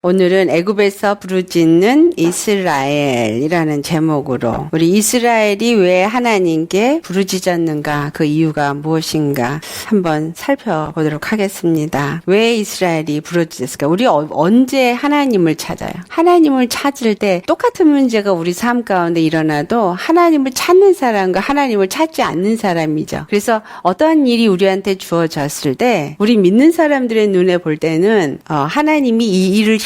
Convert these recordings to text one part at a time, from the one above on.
오늘은 애굽에서 부르짖는 이스라엘이라는 제목으로 우리 이스라엘이 왜 하나님께 부르짖었는가, 그 이유가 무엇인가 한번 살펴보도록 하겠습니다. 왜 이스라엘이 부르짖었을까? 우리 언제 하나님을 찾아요? 하나님을 찾을 때 똑같은 문제가 우리 삶 가운데 일어나도 하나님을 찾는 사람과 하나님을 찾지 않는 사람이죠. 그래서 어떤 일이 우리한테 주어졌을 때 우리 믿는 사람들의 눈에 볼 때는 하나님이 이 일을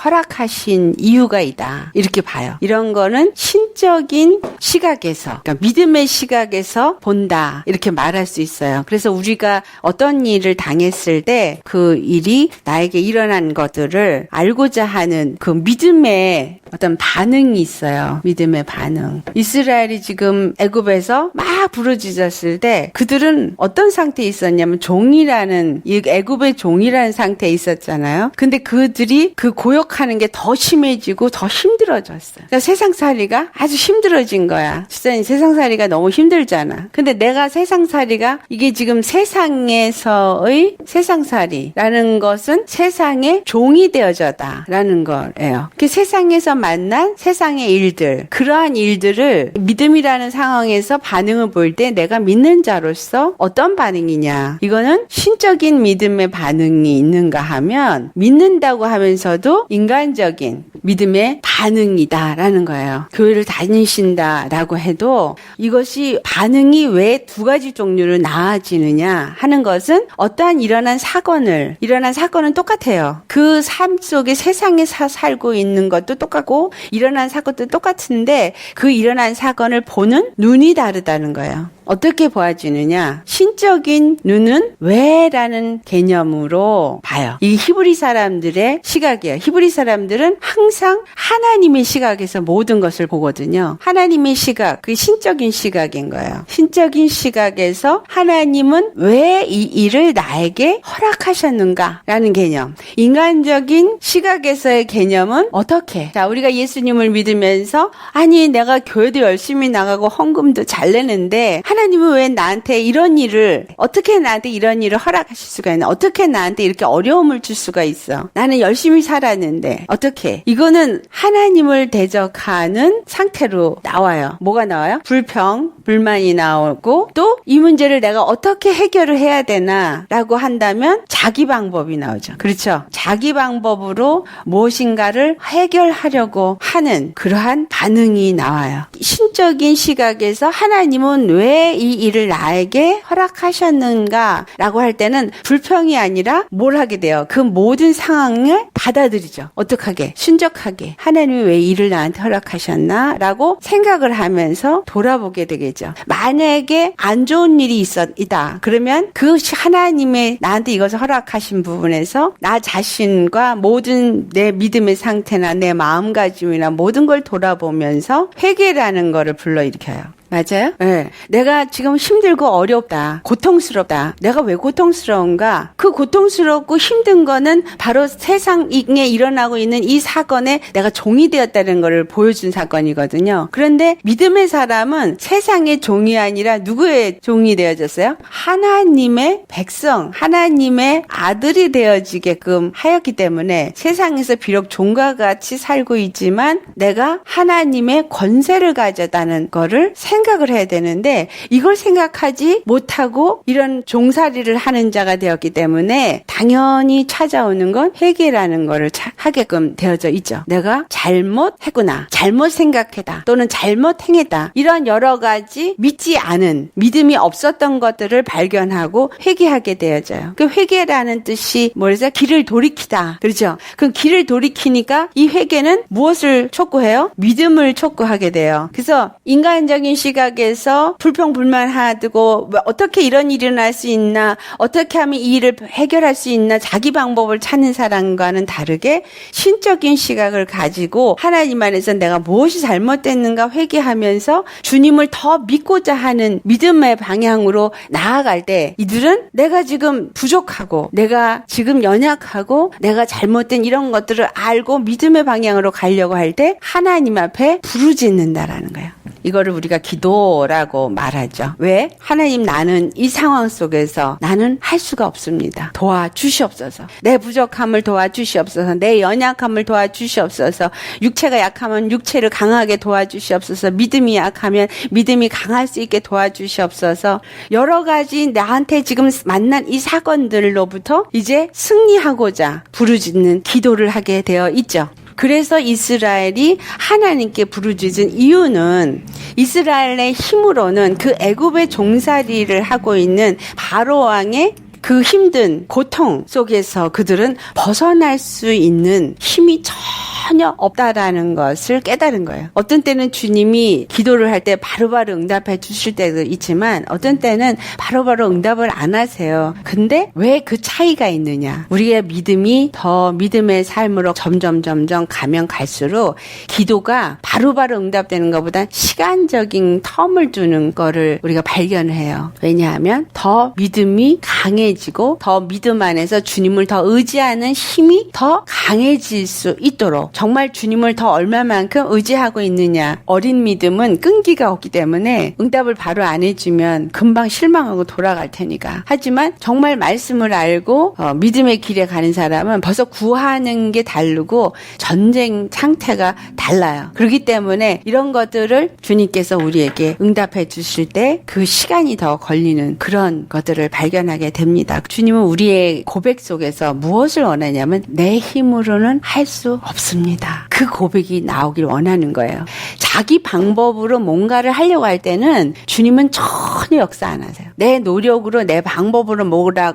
허락하신 이유가 있다, 이렇게 봐요. 이런 거는 신적인 시각에서, 그러니까 믿음의 시각에서 본다, 이렇게 말할 수 있어요. 그래서 우리가 어떤 일을 당했을 때 그 일이 나에게 일어난 것들을 알고자 하는 그 믿음의 어떤 반응이 있어요. 믿음의 반응. 이스라엘이 지금 애굽에서 막 부르짖었을 때 그들은 어떤 상태에 있었냐면 종이라는, 애굽의 종이라는 상태에 있었잖아요. 근데 그들이 그 고역하는 게 더 심해지고 더 힘들어졌어요. 그러니까 세상살이가 아주 힘들어진 거야. 진짜 세상살이가 너무 힘들잖아. 근데 내가 세상살이가, 이게 지금 세상에서의 세상살이라는 것은 세상의 종이 되어져다라는 거예요. 그 세상에서 만난 세상의 일들, 그러한 일들을 믿음이라는 상황에서 반응을 볼 때 내가 믿는 자로서 어떤 반응이냐, 이거는 신적인 믿음의 반응이 있는가 하면 믿는다고 하면서도 인간적인 믿음의 반응이다라는 거예요. 교회를 다니신다라고 해도 이것이 반응이 왜 두 가지 종류로 나아지느냐 하는 것은 어떠한 일어난 사건은 똑같아요. 그 삶 속에 세상에 살고 있는 것도 똑같고 일어난 사건도 똑같은데 그 일어난 사건을 보는 눈이 다르다는 거예요. 어떻게 보아지느냐? 신적인 눈은 왜라는 개념으로 봐요. 이 히브리 사람들의 시각이에요. 히브리 사람들은 항상 하나님의 시각에서 모든 것을 보거든요. 하나님의 시각, 그 신적인 시각인 거예요. 신적인 시각에서 하나님은 왜 이 일을 나에게 허락하셨는가라는 개념. 인간적인 시각에서의 개념은 어떻게? 자, 우리가 예수님을 믿으면서 아니 내가 교회도 열심히 나가고 헌금도 잘 내는데 하나님은 왜 나한테 이런 일을, 어떻게 나한테 이런 일을 허락하실 수가 있나? 어떻게 나한테 이렇게 어려움을 줄 수가 있어? 나는 열심히 살았는데 어떻게? 이거는 하나님을 대적하는 상태로 나와요. 뭐가 나와요? 불평, 불만이 나오고, 또 이 문제를 내가 어떻게 해결을 해야 되나 라고 한다면 자기 방법이 나오죠. 그렇죠? 자기 방법으로 무엇인가를 해결하려고 하는 그러한 반응이 나와요. 신적인 시각에서 하나님은 왜 이 일을 나에게 허락하셨는가 라고 할 때는 불평이 아니라 뭘 하게 돼요? 그 모든 상황을 받아들이죠. 어떡하게? 순적하게. 하나님이 왜 이 일을 나한테 허락하셨나? 라고 생각을 하면서 돌아보게 되겠죠. 만약에 안 좋은 일이 있다. 그러면 그 하나님의 나한테 이것을 허락하신 부분에서 나 자신과 모든 내 믿음의 상태나 내 마음가짐이나 모든 걸 돌아보면서 회개라는 거를 불러일으켜요. 맞아요? 네. 내가 지금 힘들고 어렵다, 고통스럽다. 내가 왜 고통스러운가? 그 고통스럽고 힘든 거는 바로 세상에 일어나고 있는 이 사건에 내가 종이 되었다는 것을 보여준 사건이거든요. 그런데 믿음의 사람은 세상의 종이 아니라 누구의 종이 되어졌어요? 하나님의 백성, 하나님의 아들이 되어지게끔 하였기 때문에 세상에서 비록 종과 같이 살고 있지만 내가 하나님의 권세를 가졌다는 거를 생각을 해야 되는데, 이걸 생각하지 못하고 이런 종살이를 하는 자가 되었기 때문에 당연히 찾아오는 건 회개라는 거를 하게끔 되어져 있죠. 내가 잘못했구나, 잘못 생각했다, 또는 잘못 행했다, 이런 여러 가지 믿지 않은, 믿음이 없었던 것들을 발견하고 회개하게 되어져요. 그 회개라는 뜻이 뭐래서 길을 돌이키다, 그렇죠? 그 길을 돌이키니까 이 회개는 무엇을 촉구해요? 믿음을 촉구하게 돼요. 그래서 인간적인 시각에서 불평불만하고 어떻게 이런 일이 일어날 수 있나, 어떻게 하면 이 일을 해결할 수 있나, 자기 방법을 찾는 사람과는 다르게 신적인 시각을 가지고 하나님 안에서 내가 무엇이 잘못됐는가 회개하면서 주님을 더 믿고자 하는 믿음의 방향으로 나아갈 때, 이들은 내가 지금 부족하고 내가 지금 연약하고 내가 잘못된 이런 것들을 알고 믿음의 방향으로 가려고 할 때 하나님 앞에 부르짖는다라는 거예요. 이거를 우리가 기도라고 말하죠. 왜? 하나님, 나는 이 상황 속에서 나는 할 수가 없습니다. 도와주시옵소서. 내 부족함을 도와주시옵소서. 내 연약함을 도와주시옵소서. 육체가 약하면 육체를 강하게 도와주시옵소서. 믿음이 약하면 믿음이 강할 수 있게 도와주시옵소서. 여러 가지 나한테 지금 만난 이 사건들로부터 이제 승리하고자 부르짖는 기도를 하게 되어 있죠. 그래서 이스라엘이 하나님께 부르짖은 이유는 이스라엘의 힘으로는 그 애굽의 종살이를 하고 있는 바로 왕의 그 힘든 고통 속에서 그들은 벗어날 수 있는 힘이 전혀 없다라는 것을 깨달은 거예요. 어떤 때는 주님이 기도를 할 때 바로바로 응답해 주실 때도 있지만 어떤 때는 바로바로 응답을 안 하세요. 근데 왜 그 차이가 있느냐? 우리의 믿음이 더 믿음의 삶으로 점점 가면 갈수록 기도가 바로바로 응답되는 것보다 시간적인 텀을 두는 거를 우리가 발견을 해요. 왜냐하면 더 믿음이 강해지고 더 믿음 안에서 주님을 더 의지하는 힘이 더 강해질 수 있도록 정말 주님을 더 얼마만큼 의지하고 있느냐. 어린 믿음은 끈기가 없기 때문에 응답을 바로 안 해주면 금방 실망하고 돌아갈 테니까. 하지만 정말 말씀을 알고 믿음의 길에 가는 사람은 벌써 구하는 게 다르고 전쟁 상태가 달라요. 그렇기 때문에 이런 것들을 주님께서 우리에게 응답해 주실 때 그 시간이 더 걸리는 그런 것들을 발견하게 됩니다. 주님은 우리의 고백 속에서 무엇을 원하냐면 내 힘으로는 할 수 없습니다. 그 고백이 나오길 원하는 거예요. 자기 방법으로 뭔가를 하려고 할 때는 주님은 전혀 역사 안 하세요. 내 노력으로 내 방법으로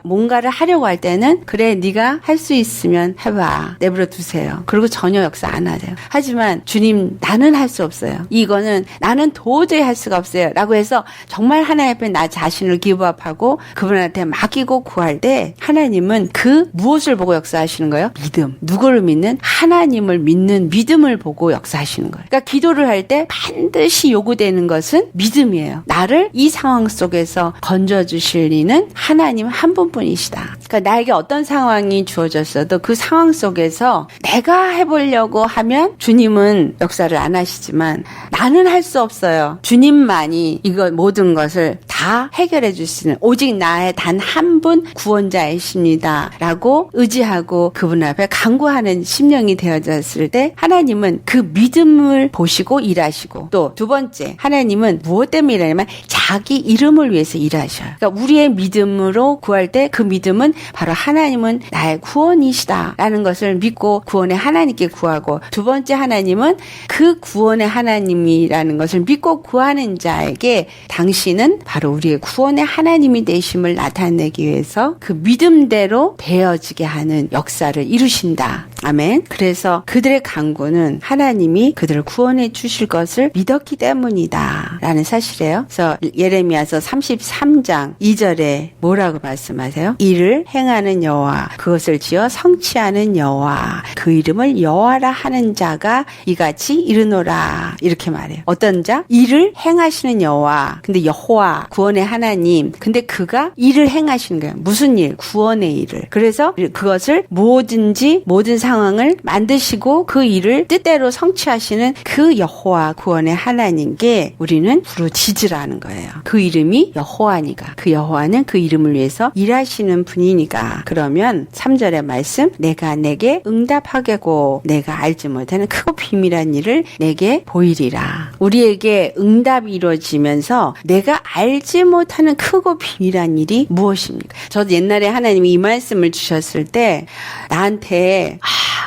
뭔가를 하려고 할 때는 그래 네가 할 수 있으면 해봐. 내버려 두세요. 그리고 전혀 역사 안 하세요. 하지만 주님 나는 할 수 없어요. 이거는 나는 도저히 할 수가 없어요. 라고 해서 정말 하나님 앞에 나 자신을 기부업하고 그분한테 맡기고 구할 때 하나님은 그 무엇을 보고 역사하시는 거예요? 믿음. 누구를 믿는? 하나님을 믿는 믿음을 보고 역사하시는 거예요. 그러니까 기도를 할 때 반드시 요구되는 것은 믿음이에요. 나를 이 상황 속에서 건져주실 이는 하나님 한 분뿐이시다. 그러니까 나에게 어떤 상황이 주어졌어도 그 상황 속에서 내가 해보려고 하면 주님은 역사를 안 하시지만 나는 할 수 없어요. 주님만이 이거 모든 것을 다 해결해 주시는 오직 나의 단 한 분 구원자이십니다. 라고 의지하고 그분 앞에 간구하는 심령이 되어졌을 때 하나님은 그 믿음을 보시고 일하시고 또 두 번째 하나님은 무엇 때문에 일하냐면 자기 이름을 위해서 일하셔요. 그러니까 우리의 믿음으로 구할 때 그 믿음은 바로 하나님은 나의 구원이시다 라는 것을 믿고 구원의 하나님께 구하고 두 번째 하나님은 그 구원의 하나님이라는 것을 믿고 구하는 자에게 당신은 바로 우리의 구원의 하나님이 되심을 나타내기 위해서 그 믿음대로 되어지게 하는 역사를 이루신다. 아멘. 그래서 그들의 간구는 하나님이 그들을 구원해 주실 것을 믿었기 때문이다 라는 사실이에요. 그래서 예레미야서 33장 2절에 뭐라고 말씀하세요? 이를 행하는 여호와 그것을 지어 성취하는 여호와 그 이름을 여호와라 하는 자가 이같이 이르노라 이렇게 말해요. 어떤 자? 일을 행하시는 여호와. 근데 여호와 구원의 하나님. 근데 그가 일을 행하시는 거예요. 무슨 일? 구원의 일을. 그래서 그것을 뭐든지 모든 상황을 만드시고 그 일을 뜻대로 성취하시는 그 여호와 구원의 하나님께 우리는 부르짖으라는 거예요. 그 이름이 여호와니까. 그 여호와는 그 이름을 위해서 일하시는 분이니까. 그러면 3절의 말씀 내가 내게 응답하겠고 내가 알지 못하는 크고 비밀한 일을 내게 보이리라. 우리에게 응답이 이루어지면서 내가 알지 못하는 크고 비밀한 일이 무엇입니까? 저도 옛날에 하나님이 이 말씀을 주셨을 때 나한테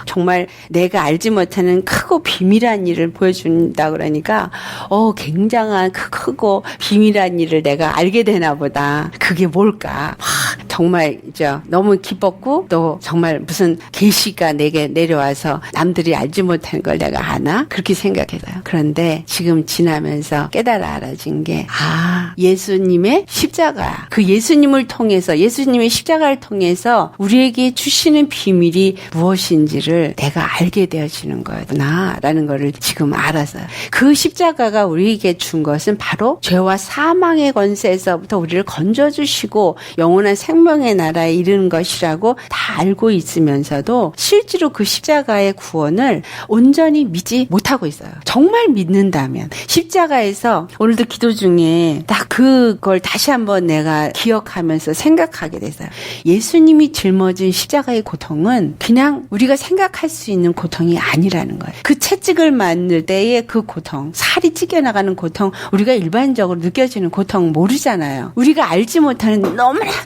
정말 내가 알지 못하는 크고 비밀한 일을 보여준다 그러니까 굉장한 크고 비밀한 일을 내가 알게 되나 보다. 그게 뭘까? 정말 너무 기뻤고 또 정말 무슨 계시가 내게 내려와서 남들이 알지 못하는 걸 내가 아나? 그렇게 생각했어요. 그런데 지금 지나면서 깨달아 알아진 게 예수님의 십자가 그 예수님을 통해서 예수님의 십자가를 통해서 우리에게 주시는 비밀이 무엇인지를 의미를 내가 알게 되어지는 거구나 라는 거를 지금 알았어요. 그 십자가가 우리에게 준 것은 바로 죄와 사망의 권세에서부터 우리를 건져주시고 영원한 생명의 나라에 이르는 것이라고 다 알고 있으면서도 실제로 그 십자가의 구원을 온전히 믿지 못하고 있어요. 정말 믿는다면 십자가에서 오늘도 기도 중에 딱 그걸 다시 한번 내가 기억하면서 생각하게 됐어요. 예수님이 짊어진 십자가의 고통은 그냥 우리가 생각할 수 있는 고통이 아니라는 거예요. 그 채찍을 맞을 때의 그 고통, 살이 찢겨나가는 고통, 우리가 일반적으로 느껴지는 고통 모르잖아요. 우리가 알지 못하는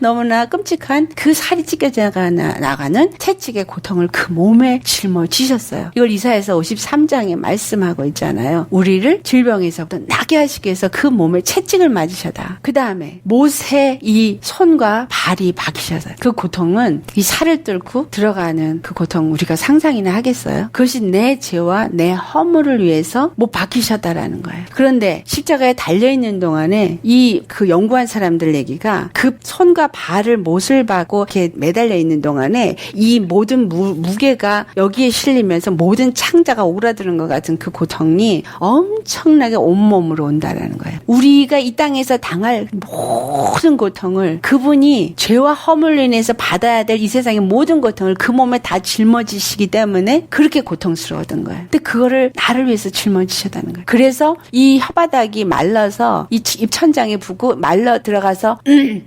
너무나 끔찍한 그 살이 찢겨나가는 채찍의 고통을 그 몸에 짊어지셨어요. 이걸 이사야서 53장에 말씀하고 있잖아요. 우리를 질병에서부터 나게 하시기 위해서 그 몸에 채찍을 맞으셔다. 그 다음에 못에 이 손과 발이 박히셔서 그 고통은 이 살을 뚫고 들어가는 그 고통 우리가 상상이나 하겠어요? 그것이 내 죄와 내 허물을 위해서 못 박히셨다라는 거예요. 그런데 십자가에 달려있는 동안에 이 그 연구한 사람들 얘기가 그 손과 발을 못을 박고 이렇게 매달려 있는 동안에 이 모든 무게가 여기에 실리면서 모든 창자가 오그라드는 것 같은 그 고통이 엄청나게 온몸으로 온다라는 거예요. 우리가 이 땅에서 당할 모든 고통을 그분이 죄와 허물로 인해서 받아야 될 이 세상의 모든 고통을 그 몸에 다 짊어지시기 때문에 그렇게 고통스러웠던 거예요. 근데 그거를 나를 위해서 짊어지셨다는 거예요. 그래서 이 혓바닥이 말라서 이 입천장에 부고 말라 들어가서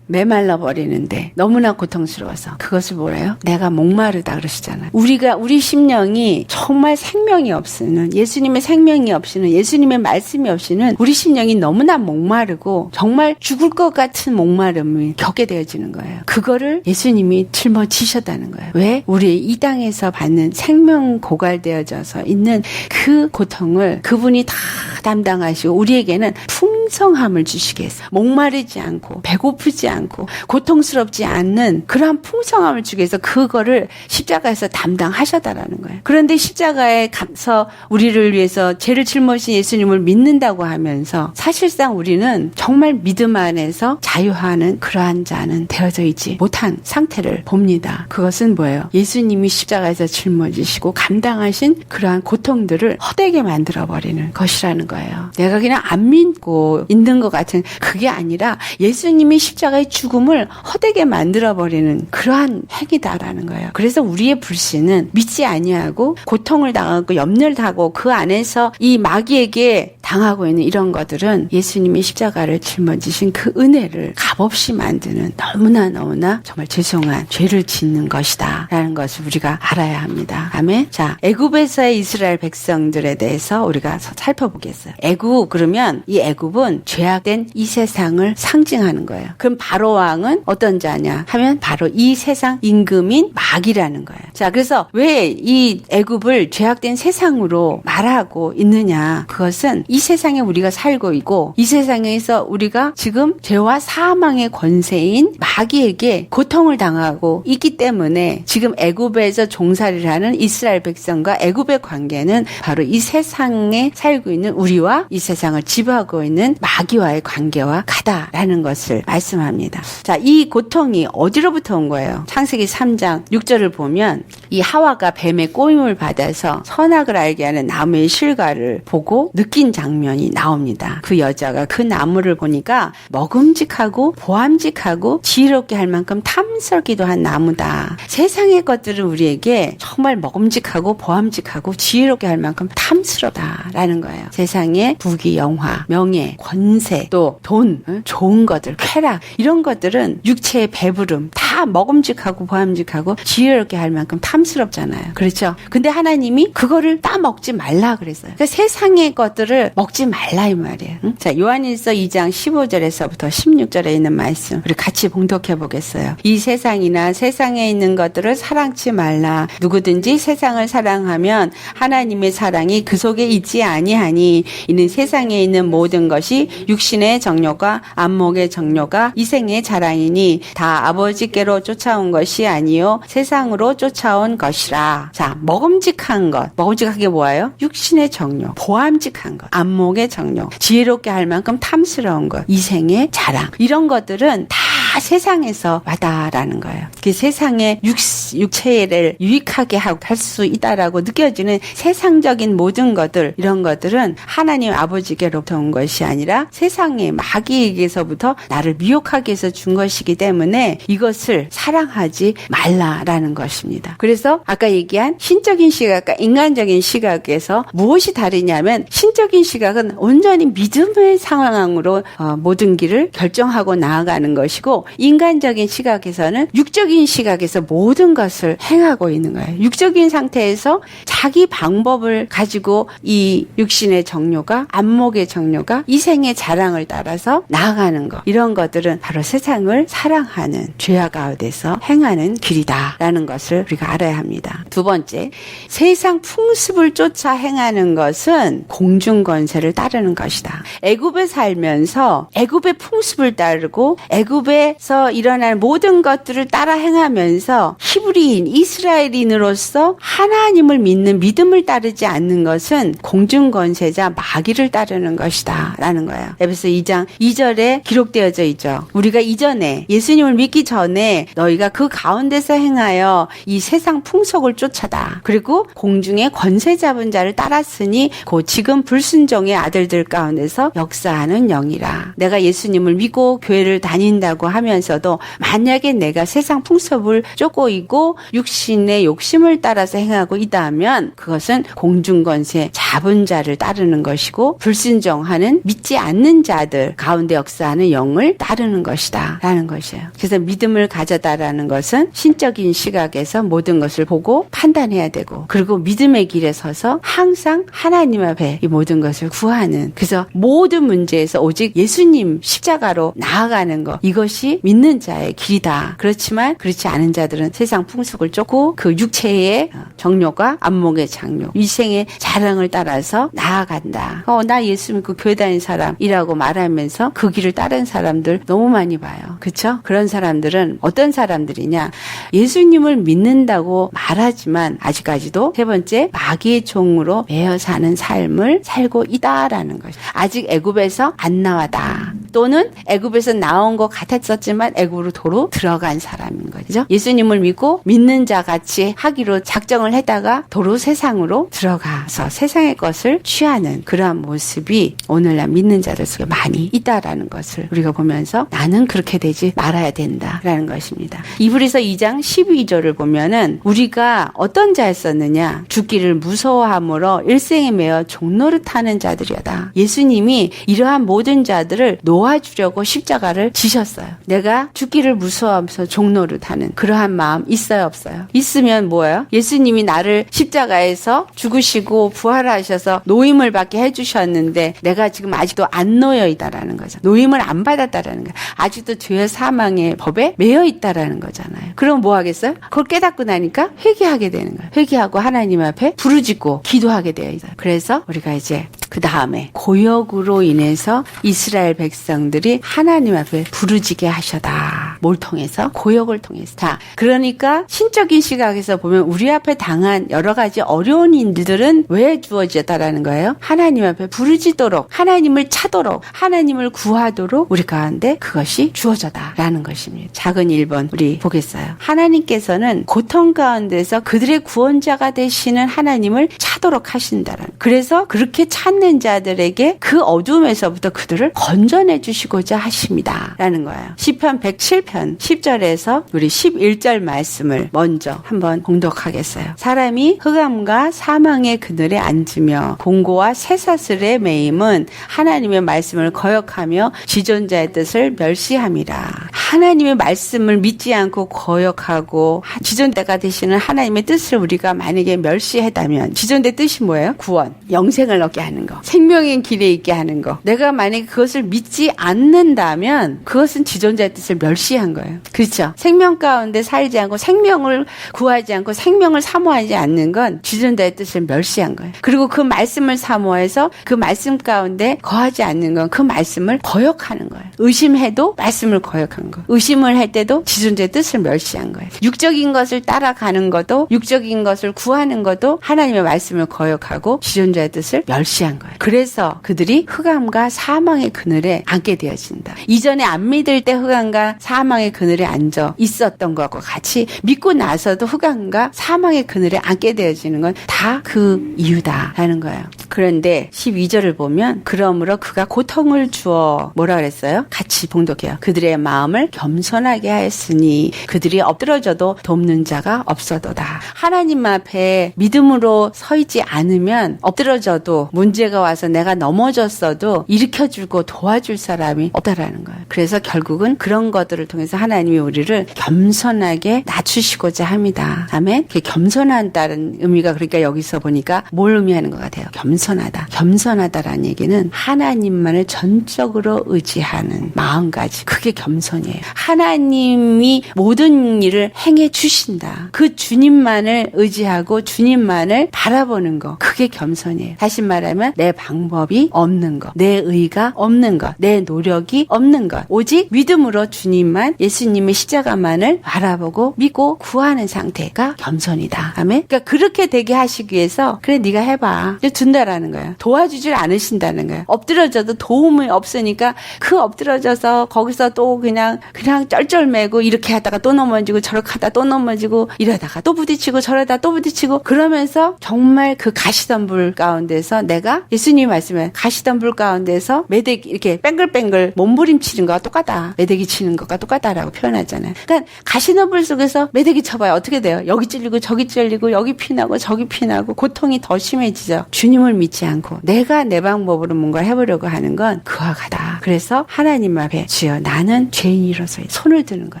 메말라 버리는데 너무나 고통스러워서 그것을 뭐래요? 내가 목마르다 그러시잖아요. 우리 심령이 정말 생명이 없이는 예수님의 생명이 없이는 예수님의 말씀이 없이는 우리 심령이 너무나 목마르고 정말 죽을 것 같은 목마름을 겪게 되어지는 거예요. 그거를 예수님이 짊어지셨다는 거예요. 왜? 우리 이 땅에서 받는 생명 고갈되어져서 있는 그 고통을 그분이 다 담당하시고 우리에게는 풍성함을 주시기 위해서 목마르지 않고 배고프지 않고 고통스럽지 않는 그러한 풍성함을 주기 위해서 그거를 십자가에서 담당하셨다라는 거예요. 그런데 십자가에 가서 우리를 위해서 죄를 짊어진 예수님을 믿는다고 하면서 사실상 우리는 정말 믿음 안에서 자유하는 그러한 자는 되어져 있지 못한 상태를 봅니다. 그것은 뭐예요? 예수님이 십자가에서 짊어지시고 감당하신 그러한 고통들을 헛되게 만들어버리는 것이라는 거예요. 내가 그냥 안 믿고 있는 것 같은 그게 아니라 예수님이 십자가의 죽음을 헛되게 만들어버리는 그러한 행위다라는 거예요. 그래서 우리의 불신은 믿지 아니하고 고통을 당하고 염려를 하고 그 안에서 이 마귀에게 당하고 있는 이런 것들은 예수님이 십자가를 짊어지신 그 은혜를 값없이 만드는 너무나 정말 죄송한 죄를 짓는 것이다 라는 것을 우리가 알아야 합니다. 아멘. 자, 애굽에서의 이스라엘 백성들에 대해서 우리가 살펴보겠어요. 애굽 그러면 이 애굽은 죄악된 이 세상을 상징하는 거예요. 그럼 바로 왕은 어떤 자냐 하면 바로 이 세상 임금인 마귀라는 거예요. 자, 그래서 왜 이 애굽을 죄악된 세상으로 말하고 있느냐? 그것은 이 세상에 우리가 살고 있고 이 세상에서 우리가 지금 죄와 사망의 권세인 마귀에게 고통을 당하고 있기 때문에 지금 애굽에서 종살이를 하는 이스라엘 백성과 애굽의 관계는 바로 이 세상에 살고 있는 우리와 이 세상을 지배하고 있는 마귀와의 관계와 같다라는 것을 말씀합니다. 자, 이 고통이 어디로부터 온 거예요? 창세기 3장 6절을 보면 이 하와가 뱀의 꼬임을 받아서 선악을 알게 하는 나무의 실과를 보고 느낀 장면이 나옵니다. 그 여자가 그 나무를 보니까 먹음직하고 보암직하고 지혜롭게 할 만큼 탐스럽기도 한 나무다. 세상의 것들은 우리에게 정말 먹음직하고 보암직하고 지혜롭게 할 만큼 탐스럽다라는 거예요. 세상의 부귀, 영화, 명예, 권세, 또 돈, 좋은 것들, 쾌락 이런 것들은 육체의 배부름 다 먹음직하고 보암직하고 지혜롭게 할 만큼 탐스럽잖아요. 그렇죠? 근데 하나님이 그거를 따먹지 말라 그랬어요. 그러니까 세상의 것들을 먹지 말라 이 말이에요. 응? 자, 요한일서 2장 15절에서부터 16절에 있는 말씀 우리 같이 봉독해 보겠어요. 이 세상이나 세상에 있는 것들을 사랑치 말라. 누구든지 세상을 사랑하면 하나님의 사랑이 그 속에 있지 아니하니 이는 세상에 있는 모든 것이 육신의 정욕과 안목의 정욕과 이생의 자랑이니 다 아버지께로 쫓아온 것이 아니요 세상으로 쫓아온 것이라. 자, 먹음직한 것. 먹음직한 게 뭐예요? 육신의 정욕, 보암직한 것, 안목의 정욕, 지혜롭게 할 만큼 탐스러운 것, 이생의 자랑. 이런 것들은 다 다 세상에서 와다라는 거예요. 그 세상의 육체를 유익하게 할 수 있다라고 느껴지는 세상적인 모든 것들, 이런 것들은 하나님 아버지께로부터 온 것이 아니라 세상의 마귀에게서부터 나를 미혹하기 위해서 준 것이기 때문에 이것을 사랑하지 말라라는 것입니다. 그래서 아까 얘기한 신적인 시각과 인간적인 시각에서 무엇이 다르냐면, 신적인 시각은 온전히 믿음의 상황으로 모든 길을 결정하고 나아가는 것이고, 인간적인 시각에서는 육적인 시각에서 모든 것을 행하고 있는 거예요. 육적인 상태에서 자기 방법을 가지고 이 육신의 정욕과 안목의 정욕과 이생의 자랑을 따라서 나아가는 것, 이런 것들은 바로 세상을 사랑하는 죄악 가운데서 행하는 길이다라는 것을 우리가 알아야 합니다. 두 번째, 세상 풍습을 쫓아 행하는 것은 공중권세를 따르는 것이다. 애굽에 살면서 애굽의 풍습을 따르고 애굽에서 일어나는 모든 것들을 따라 행하면서 히브리인 이스라엘인으로서 하나님을 믿는 믿음을 따르지 않는 것은 공중권세자 마귀를 따르는 것이다 라는 거예요. 에베소 2장 2절에 기록되어져 있죠. 우리가 이전에 예수님을 믿기 전에 너희가 그 가운데서 행하여 이 세상 풍속을 쫓아다. 그리고 공중의 권세 잡은 자를 따랐으니 곧 지금 불순종의 아들들 가운데서 역사하는 영이라. 내가 예수님을 믿고 교회를 다닌다고 하면서도 만약에 내가 세상 풍속을 쫓고 있고 육신의 욕심을 따라서 행하고 있다 하면 그것은 공중권세 잡은 자를 따르는 것이고, 불순종하는 믿지 않는 자들 가운데 역사하는 영을 따르는 것이다 라는 것이에요. 그래서 믿음을 가져다라는 것은 신적인 시각에서 모든 것을 보고 판단해야 되고, 그리고 믿음의 길에 서서 항상 하나님 앞에 이 모든 것을 구하는, 그래서 모든 문제에서 오직 예수님 십자가로 나아가는 것, 이것이 믿는 자의 길이다. 그렇지만 그렇지 않은 자들은 세상 풍속을 쫓고 그 육체의 정욕과 안목의 장욕, 이생의 자랑을 따라서 나아간다. 나 예수 믿고 교회 다니는 사람이라고 말하면서 그 길을 따른 사람들 너무 많이 봐요. 그렇죠? 그런 사람들은 어떤 사람들이냐, 예수님을 믿는다고 말하지만 아직까지도 세 번째, 마귀의 종으로 매여 사는 삶을 살고 있다라는 것이, 아직 애굽에서 안 나와다, 또는 애굽에서 나온 것 같았었지만 애굽으로 도로 들어간 사람인 거죠. 예수님을 믿고 믿는 자 같이 하기로 작정을 했다가 도로 세상으로 들어가서 세상의 것을 취하는 그러한 모습이 오늘날 믿는 자들 속에 많이 있다라는 것을 우리가 보면서 나는 그렇게 되지 말아야 된다라는 것입니다. 이브리서 2장 12절을 보면은 우리가 어떤 자였었느냐, 죽기를 무서워함으로 일생에 매어 종노릇하는 자들이었다. 예수님이 이러한 모든 자들을 놓아주려고 십자가를 지셨어요. 내가 죽기를 무서워하면서 종노릇하는 그러한 마음 있어요, 없어요? 있으면 뭐예요? 예수님이 나를 십자가에서 죽으시고 부활하셔서 노임을 받게 해주셨는데 내가 지금 아직도 안 놓여 있다라는 거죠. 노임을 안 받았다라는 거예요. 아직도 죄의 사망의 법에 매여 있다라는 거잖아요. 그럼 뭐 하겠어요? 그걸 깨닫고 나니까 회개하게 되는 거예요. 회개하고 하나님 앞에 부르짖고 기도하게 되어 있어요. 그래서 우리가 이제 그 다음에 고역으로 인해서 이스라엘 백성들이 하나님 앞에 부르짖게 하셔다. 뭘 통해서? 고역을 통해서. 자, 그러니까 신적인 시각에서 보면 우리 앞에 당한 여러 가지 어려운 일들은 왜 주어졌다라는 거예요? 하나님 앞에 부르짖도록, 하나님을 찾도록, 하나님을 구하도록 우리 가운데 그것이 주어졌다라는 것입니다. 작은 1번 우리 보겠어요. 하나님께서는 고통 가운데서 그들의 구원자가 되시는 하나님을 찾도록 하신다라는, 그래서 그렇게 찾는 자들에게 그 어둠에서부터 그들을 건져내 주시고자 하십니다 라는 거예요. 시편 107편 10절에서 우리 11절 말씀을 먼저 한번 봉독하겠어요. 사람이 흑암과 사망의 그늘에 앉으며 공고와 쇠사슬에 매임은 하나님의 말씀을 거역하며 지존자의 뜻을 멸시함이라. 하나님의 말씀을 믿지 않고 거역하고 지존대가 되시는 하나님의 뜻을 우리가 만약에 멸시했다면, 지존대 뜻이 뭐예요? 구원, 영생을 얻게 하는 거, 생명의 길에 있게 하는 거. 내가 만약에 그것을 믿지 않는다면 그것은 지존자의 뜻을 멸시한 거예요. 그렇죠? 생명 가운데 살지 않고 생명을 구하지 않고 생명을 사모하지 않는 건 지존자의 뜻을 멸시한 거예요. 그리고 그 말씀을 사모해서 그 말씀 가운데 거하지 않는 건 그 말씀을 거역하는 거예요. 의심해도 말씀을 거역한 거예요. 거. 의심을 할 때도 지존자의 뜻을 멸시한 거예요. 육적인 것을 따라가는 것도, 육적인 것을 구하는 것도 하나님의 말씀을 거역하고 지존자의 뜻을 멸시한 거예요. 그래서 그들이 흑암과 사망의 그늘에 앉게 되어진다. 이전에 안 믿을 때 흑암과 사망의 그늘에 앉아 있었던 것과 같이 믿고 나서도 흑암과 사망의 그늘에 앉게 되어지는 건 다 그 이유다라는 거예요. 그런데 12절을 보면 그러므로 그가 고통을 주어 뭐라 그랬어요? 같이 봉독해요. 그들의 마음을 겸손하게 하였으니 그들이 엎드러져도 돕는 자가 없어도다. 하나님 앞에 믿음으로 서 있지 않으면 엎드러져도 문제가 와서 내가 넘어졌어도 일으켜주고 도와줄 사람이 없다라는 거예요. 그래서 결국은 그런 것들을 통해서 하나님이 우리를 겸손하게 낮추시고자 합니다. 아멘? 겸손한다는 의미가 그러니까 여기서 보니까 뭘 의미하는 것 같아요? 겸손하다. 겸손하다라는 얘기는 하나님만을 전적으로 의지하는 마음가짐. 그게 겸손이에요. 하나님이 모든 일을 행해 주신다. 그 주님만을 의지하고 주님만을 바라보는 거. 그게 겸손이에요. 다시 말하면 내 방법이 없는 것, 내 의가 없는 것, 내 노력이 없는 것. 오직 믿음으로 주님만, 예수님의 십자가만을 바라보고 믿고 구하는 상태가 겸손이다. 아멘. 그러니까 그렇게 되게 하시기 위해서 그래 네가 해봐. 준다라는 거야. 도와주질 않으신다는 거야. 엎드려져도 도움이 없으니까 그 엎드려져서 거기서 또 그냥 쩔쩔매고 이렇게 하다가 또 넘어지고 저렇게 하다 또 넘어지고 이러다가 또 부딪히고 저러다 또 부딪히고 그러면서 정말 그 가시던 불 가운데서 내가 예수님 말씀에 가시던 불 가운데서 매대기 이렇게 뱅글뱅글 몸부림치는 거와 똑같다. 매대기 치는 것과 똑같다라고 표현하잖아요. 그러니까 가시던 불 속에서 매대기 쳐봐요. 어떻게 돼요? 여기 찔리고 저기 찔리고 여기 피나고 저기 피나고 고통이 더 심해지죠. 주님을 믿지 않고 내가 내 방법으로 뭔가 해보려고 하는 건 그와 같다. 그래서 하나님 앞에 주여 나는 죄인이로서 손을 드는 거예요.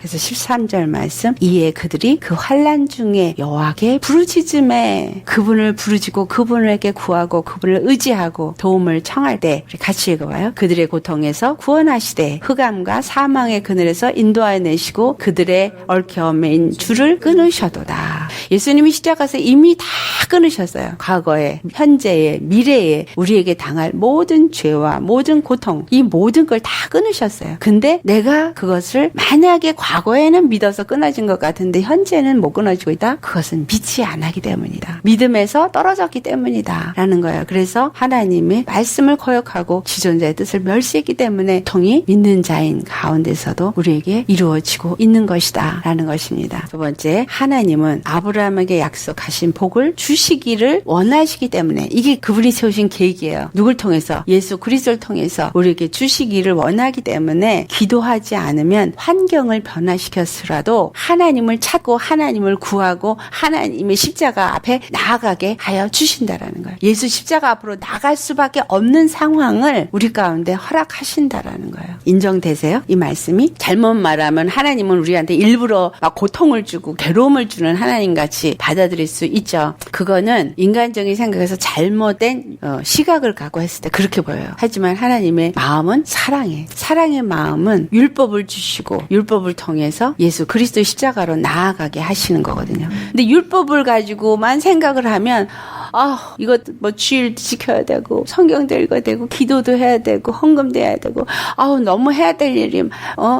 그래서 13절 말씀 이에 그들이 그 환난 중에 여호와께 부르짖음에 그분을 부르짖고 그분에게 구하고 그분을 의지하고 도움을 청할 때 우리 같이 읽어봐요. 그들의 고통에서 구원하시되 흑암과 사망의 그늘에서 인도하여 내시고 그들의 얽혀 매인 줄을 끊으셔도다. 예수님이 십자가에서 이미 다 끊으셨어요. 과거에, 현재에, 미래에 우리에게 당할 모든 죄와 모든 고통 이 모든 걸 다 끊으셨어요. 근데 내가 그것을 만약에 과거에는 믿어서 끊어진 것 같은데 현재는 못 끊어지고 있다? 그것은 믿지 않았기 때문이다. 믿음에서 떨어졌기 때문이다. 라는 거예요. 그래서 하나님의 말씀을 거역하고 지존자의 뜻을 멸시했기 때문에 고통이 믿는 자인 가운데서도 우리에게 이루어지고 있는 것이다. 라는 것입니다. 두 번째, 하나님은 아브라함에게 약속하신 복을 주시기를 원하시기 때문에 이게 그분이 세우신 계획이에요. 누굴 통해서? 예수 그리스도를 통해서 우리에게 주시기를 원하기 때문에 기도하지 않으면 환경을 변화시켰으라도 하나님을 찾고 하나님을 구하고 하나님의 십자가 앞에 나아가게 하여 주신다라는 거예요. 예수 십자가 앞으로 나갈 수밖에 없는 상황을 우리 가운데 허락하신다라는 거예요. 인정되세요? 이 말씀이? 잘못 말하면 하나님은 우리한테 일부러 막 고통을 주고 괴로움을 주는 하나님같이 받아들일 수 있죠. 그거는 인간적인 생각에서 잘못된 시각을 갖고 했을 때 그렇게 보여요. 하지만 하나님의 마음은 사랑해. 사랑의 마음은 율법을 주시고 율법을 통해서 예수 그리스도의 십자가로 나아가게 하시는 거거든요. 근데 율법을 가지고만 생각을 하면 이거 뭐 주일 지켜야 되고 성경도 읽어야 되고 기도도 해야 되고 헌금도 해야 되고 너무 해야 될 일이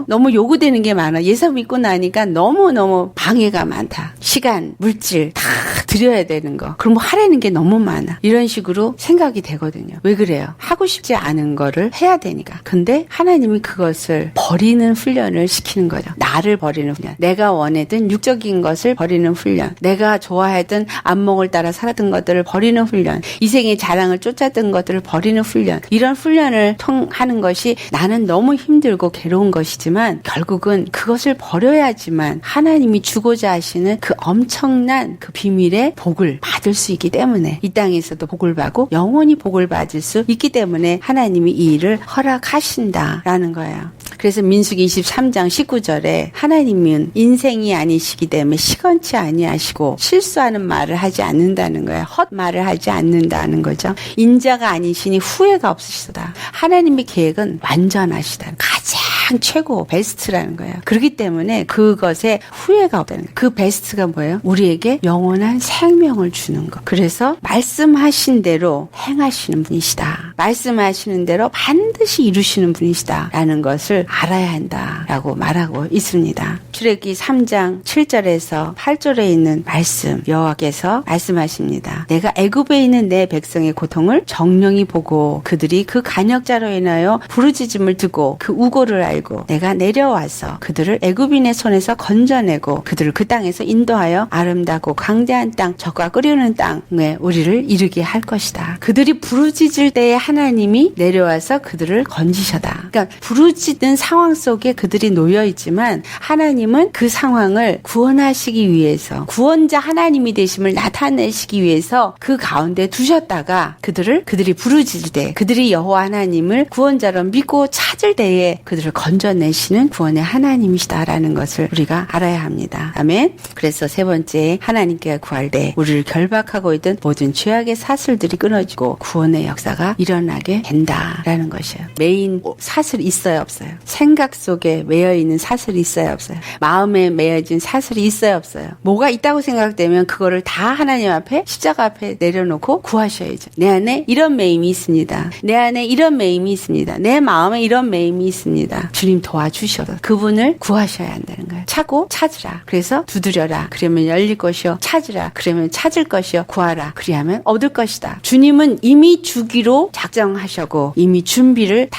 너무 요구되는 게 많아. 예수 믿고 나니까 너무너무 방해가 많다. 시간, 물질 다 드려야 되는 거. 그럼 뭐 하라는 게 너무 많아. 이런 식으로 생각이 되거든요. 왜 그래요? 하고 싶지 않은 거를 해야 되니까. 근데 하나님이 그것을 버리는 훈련을 시키는 거죠. 나를 버리는 훈련. 내가 원하던 육적인 것을 버리는 훈련. 내가 좋아하던 안목을 따라 살았던 것들을 버리는 훈련. 이생의 자랑을 쫓았던 것들을 버리는 훈련. 이런 훈련을 하는 것이 나는 너무 힘들고 괴로운 것이지만 결국은 그것을 버려야지만 하나님이 주고자 하시는 그 엄청난 그 비밀의 복을 받을 수 있기 때문에 이 땅에서도 복을 받고 영원히 복을 받을 수 있기 때문에 하나님이 이 일을 허락하신다라는 거예요. 그래서 민수기 23장 19절에 하나님은 인생이 아니시기 때문에 시건치 아니하시고 실수하는 말을 하지 않는다는 거예요. 헛말을 하지 않는다는 거죠. 인자가 아니시니 후회가 없으시다. 하나님의 계획은 완전하시다. 가장 가장 최고 베스트라는 거예요. 그렇기 때문에 그것에 후회가 없다는 거예요. 그 베스트가 뭐예요? 우리에게 영원한 생명을 주는 것. 그래서 말씀하신 대로 행하시는 분이시다. 말씀하시는 대로 반드시 이루시는 분이시다. 라는 것을 알아야 한다라고 말하고 있습니다. 출애굽기 3장 7절에서 8절에 있는 말씀, 여호와께서 말씀하십니다. 내가 애굽에 있는 내 백성의 고통을 정령이 보고 그들이 그 간역자로 인하여 부르짖음을 듣고 그 우고를 알고 내가 내려와서 그들을 애굽인의 손에서 건져내고 그들을 그 땅에서 인도하여 아름답고 광대한 땅, 젖과 끓이는 땅에 우리를 이르게 할 것이다. 그들이 부르짖을 때에 하나님이 내려와서 그들을 건지셔다. 그러니까 부르짖는 상황 속에 그들이 놓여 있지만 하나님은 그 상황을 구원하시기 위해서, 구원자 하나님이 되심을 나타내시기 위해서 그 가운데 두셨다가 그들이 부르짖을 때, 그들이 여호와 하나님을 구원자로 믿고 찾을 때에 그들을 건져내시는 구원의 하나님이시다라는 것을 우리가 알아야 합니다. 아멘. 그래서 세 번째, 하나님께 구할 때 우리를 결박하고 있던 모든 죄악의 사슬들이 끊어지고 구원의 역사가 일어나게 된다라는 것이에요. 메인 사슬이 있어요, 없어요? 생각 속에 매여있는 사슬이 있어요, 없어요? 마음에 매여진 사슬이 있어요, 없어요? 뭐가 있다고 생각되면 그거를 다 하나님 앞에, 십자가 앞에 내려놓고 구하셔야죠. 내 안에 이런 매임이 있습니다. 내 안에 이런 매임이 있습니다. 내 마음에 이런 매임이 있습니다. 주님 도와주셔서 그분을 구하셔야 한다는 거예요. 찾고 찾으라. 그래서 두드려라. 그러면 열릴 것이요. 찾으라. 그러면 찾을 것이요. 구하라. 그리하면 얻을 것이다. 주님은 이미 주기로 작정하셨고 이미 준비를 다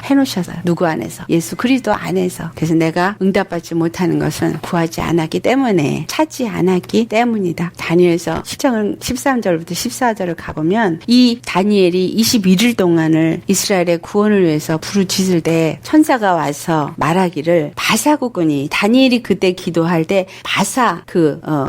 해놓으셔서 누구 안에서? 예수 그리스도 안에서. 그래서 내가 응답받지 못하는 것은 구하지 않았기 때문에, 찾지 않았기 때문이다. 다니엘서 10장 13절부터 14절을 가보면 이 다니엘이 21일 동안을 이스라엘의 구원을 위해서 부르짖을 때 천사가 와서 말하기를, 바사국군이, 다니엘이 그때 기도할 때 바사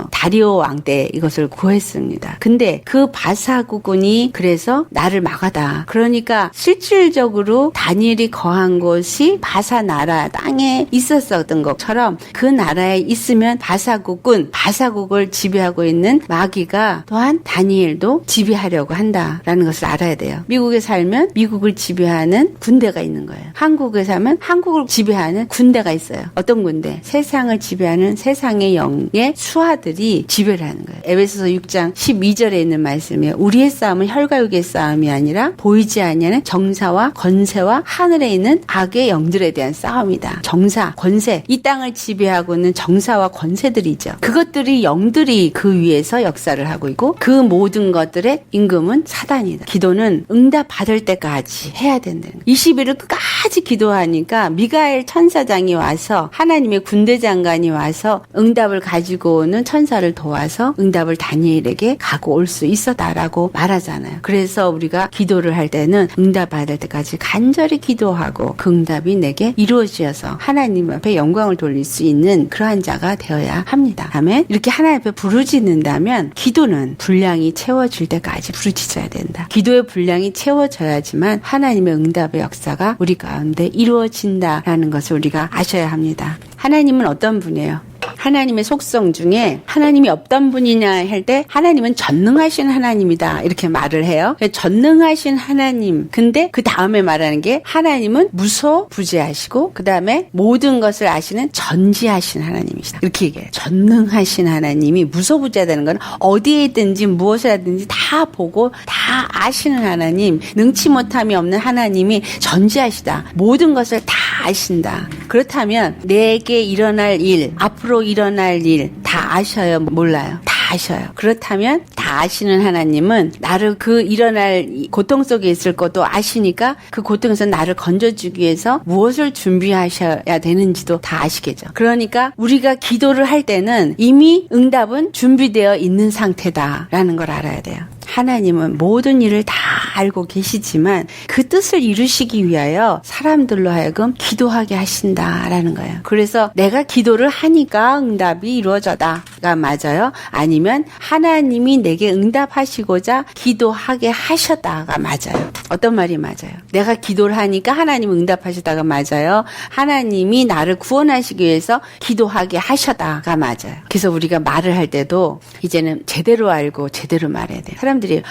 다리오 왕 때 이것을 구했습니다. 근데 그 바사국군이 그래서 나를 막아다. 그러니까 실질적으로 다니엘이 거한 곳이 바사 나라 땅에 있었던 것처럼 그 나라에 있으면 바사국을 지배하고 있는 마귀가 또한 다니엘도 지배하려고 한다라는 것을 알아야 돼요. 미국에 살면 미국을 지배하는 군대가 있는 거예요. 한국에 살면 한국을 지배하는 군대가 있어요. 어떤 군대? 세상을 지배하는 세상의 영의 수하들이 지배를 하는 거예요. 에베소서 6장 12절에 있는 말씀이에요. 우리의 싸움은 혈과 육의 싸움이 아니라 보이지 아니하는 정사와 권세와 하늘에 있는 악의 영들에 대한 싸움이다. 정사, 권세, 이 땅을 지배하고 있는 정사와 권세들이죠. 그것들이 영들이 그 위에서 역사를 하고 있고 그 모든 것들의 임금은 사단이다. 기도는 응답 받을 때까지 해야 된다는 거예요. 20일을 끝까지 기도하니까 미가엘 천사장이 와서, 하나님의 군대 장관이 와서 응답을 가지고 오는 천사를 도와서 응답을 다니엘에게 가고 올 수 있었다라고 말하잖아요. 그래서 우리가 기도를 할 때는 응답 받을 때까지 간절히 기도하고 그 응답이 내게 이루어지어서 하나님 앞에 영광을 돌릴 수 있는 그러한 자가 되어야 합니다. 아멘. 이렇게 하나님 앞에 부르짖는다면 기도는 분량이 채워질 때까지 부르짖어야 된다. 기도의 분량이 채워져야지만 하나님의 응답의 역사가 우리 가운데 이루어진다라는 것을 우리가 아셔야 합니다. 하나님은 어떤 분이에요? 하나님의 속성 중에 하나님이 어떤 분이냐 할 때 하나님은 전능하신 하나님이다 이렇게 말을 해요. 전능하신 하나님. 근데 그 다음에 말하는 게 하나님은 무소부재하시고 그 다음에 모든 것을 아시는 전지하신 하나님이시다. 이렇게 얘기해요. 전능하신 하나님이 무소부재하다는 건 어디에 있든지 무엇을 하든지 다 보고 다 아시는 하나님, 능치 못함이 없는 하나님이 전지하시다. 모든 것을 다 아신다. 그렇다면 내게 일어날 일, 앞으로 일어날 일 다 아셔요? 몰라요? 다 아셔요. 그렇다면 다 아시는 하나님은 나를 그 일어날 고통 속에 있을 것도 아시니까 그 고통에서 나를 건져주기 위해서 무엇을 준비하셔야 되는지도 다 아시겠죠. 그러니까 우리가 기도를 할 때는 이미 응답은 준비되어 있는 상태다라는 걸 알아야 돼요. 하나님은 모든 일을 다 알고 계시지만 그 뜻을 이루시기 위하여 사람들로 하여금 기도하게 하신다라는 거예요. 그래서 내가 기도를 하니까 응답이 이루어져다. 하셨다가 맞아요? 아니면 하나님이 내게 응답하시고자 기도하게 하셨다가 맞아요? 어떤 말이 맞아요? 내가 기도를 하니까 하나님이 응답하셨다가 맞아요? 하나님이 나를 구원하시기 위해서 기도하게 하셨다가 맞아요? 그래서 우리가 말을 할 때도 이제는 제대로 알고 제대로 말해야 돼요. 사람들이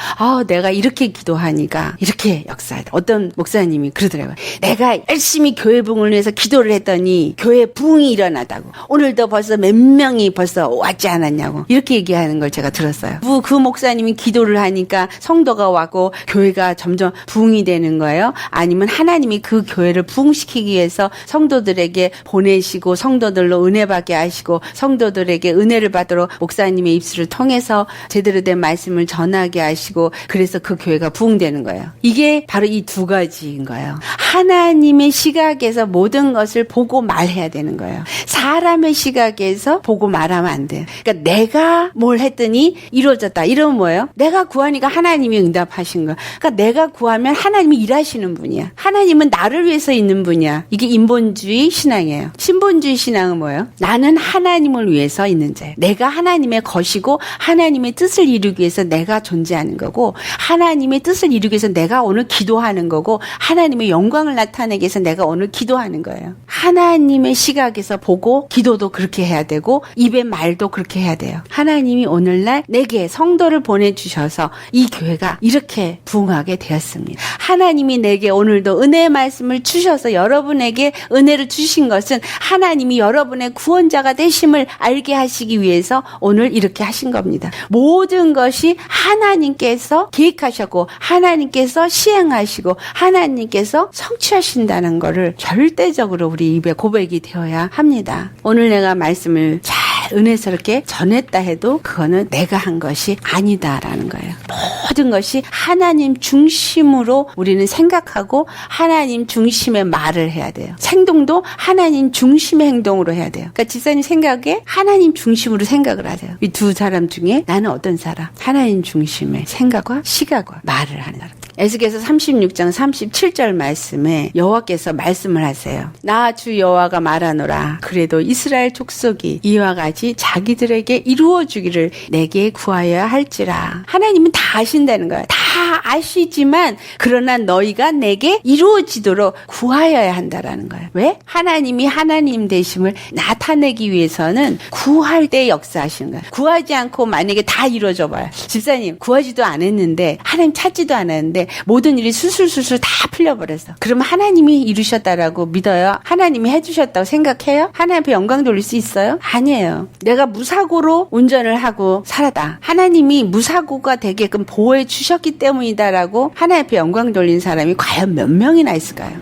내가 이렇게 기도하니까 이렇게 역사하다. 어떤 목사님이 그러더라고요. 내가 열심히 교회 부흥을 위해서 기도를 했더니 교회 부흥이 일어나다고. 오늘도 벌써 몇 명이 벌써 왔지 않았냐고. 이렇게 얘기하는 걸 제가 들었어요. 그 목사님이 기도를 하니까 성도가 왔고 교회가 점점 부흥이 되는 거예요? 아니면 하나님이 그 교회를 부흥시키기 위해서 성도들에게 보내시고 성도들로 은혜 받게 하시고 성도들에게 은혜를 받도록 목사님의 입술을 통해서 제대로 된 말씀을 전하게 하시고 그래서 그 교회가 부흥되는 거예요. 이게 바로 이 두 가지인 거예요. 하나님의 시각에서 모든 것을 보고 말해야 되는 거예요. 사람의 시각에서 보고 말하면 안 돼요. 그러니까 내가 뭘 했더니 이루어졌다. 이러면 뭐예요? 내가 구하니까 하나님이 응답하신 거야. 그러니까 내가 구하면 하나님이 일하시는 분이야. 하나님은 나를 위해서 있는 분이야. 이게 인본주의 신앙이에요. 신본주의 신앙은 뭐예요? 나는 하나님을 위해서 있는 자예요. 내가 하나님의 것이고 하나님의 뜻을 이루기 위해서 내가 존재하는 거고 하나님의 뜻을 이루기 위해서 내가 오늘 기도하는 거고 하나님의 영광을 나타내기 위해서 내가 오늘 기도하는 거예요. 하나님의 시각에서 보고 기도도 그렇게 해야 되고 입의 말도 그렇게 해야 돼요. 하나님이 오늘날 내게 성도를 보내주셔서 이 교회가 이렇게 부흥하게 되었습니다. 하나님이 내게 오늘도 은혜의 말씀을 주셔서 여러분에게 은혜를 주신 것은 하나님이 여러분의 구원자가 되심을 알게 하시기 위해서 오늘 이렇게 하신 겁니다. 모든 것이 하나님께서 계획하셨고 하나님께서 시행하시고 하나님께서 성취하신다는 것을 절대적으로 우리 입에 고백이 되어야 합니다. 오늘 내가 말씀을 잘 은혜스럽게 전했다 해도 그거는 내가 한 것이 아니다라는 거예요. 모든 것이 하나님 중심으로 우리는 생각하고 하나님 중심의 말을 해야 돼요. 행동도 하나님 중심의 행동으로 해야 돼요. 그러니까 집사님 생각에 하나님 중심으로 생각을 하세요. 이 두 사람 중에 나는 어떤 사람? 하나님 중심의 생각과 시각과 말을 하는 사람. 에스겔서 36장 37절 말씀에 여호와께서 말씀을 하세요. 나 주 여호와가 말하노라. 그래도 이스라엘 족속이 이와 같이 자기들에게 이루어 주기를 내게 구하여야 할지라. 하나님은 다 아신다는 거예요. 다 아시지만 그러나 너희가 내게 이루어지도록 구하여야 한다라는 거예요. 왜? 하나님이 하나님 되심을 나타내기 위해서는 구할 때 역사하시는 거예요. 구하지 않고 만약에 다 이루어져 봐요. 집사님 구하지도 않았는데 하나님 찾지도 않았는데 모든 일이 술술술술 다 풀려버렸어. 그러면 하나님이 이루셨다라고 믿어요? 하나님이 해주셨다고 생각해요? 하나님 앞에 영광 돌릴 수 있어요? 아니에요. 내가 무사고로 운전을 하고 살았다. 하나님이 무사고가 되게끔 보호해 주셨기 때문이다라고 하나님 앞에 영광 돌린 사람이 과연 몇 명이나 있을까요?